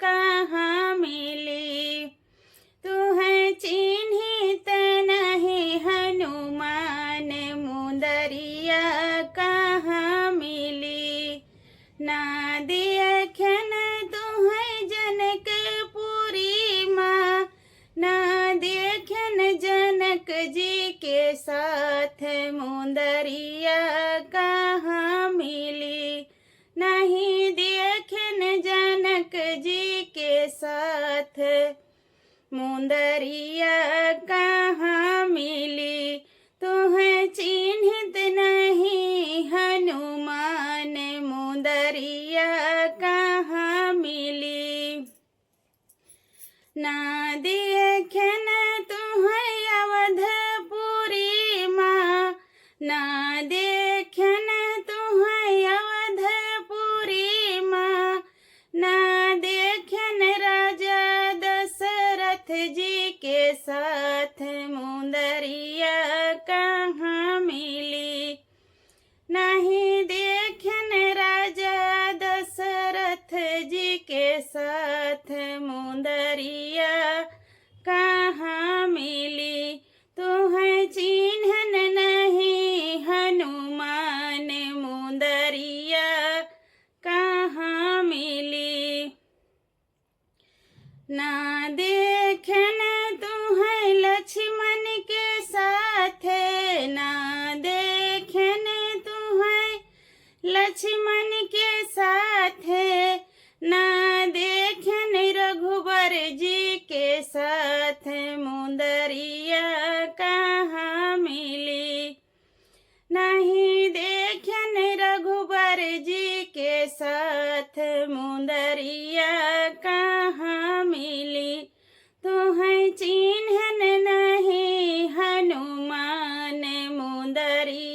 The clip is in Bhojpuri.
कहाँ मिली। तुहै चिन्हित नहीं हनुमान मुंदरिया कहाँ मिली। ना देखन तुहै जनकपुरी माँ, ना देखन जनक जी के साथ मुंदरिया कहाँ मिली। नहीं देखन जनक जी के साथ मुंदरिया कहाँ मिली। तुहै चिन्हित नहीं हनुमान मुंदरिया कहाँ मिली। ना देखन तुहै अवधपुरी माँ, ना देखन तुहै अवधपुरी माँ, ना देखन राजा दशरथ जी के साथ मुंदरिया कहाँ मिली। नहीं देखन राजा दशरथ जी के साथ मुंदरिया कहाँ मिली। तुहै चिन्हन नहीं हनुमान मुंदरिया कहाँ मिली। ना देखन तुहै लक्ष्मण के साथ, ना देखन तुहै लक्ष्मण के साथ, ना देखन रघुबर जी के साथ मुंदरिया कहाँ मिली। नहीं देखन रघुबर जी के साथ मुंदरिया कहाँ मिली। तुहै चिन्हन नहीं हनुमान मुंदरिया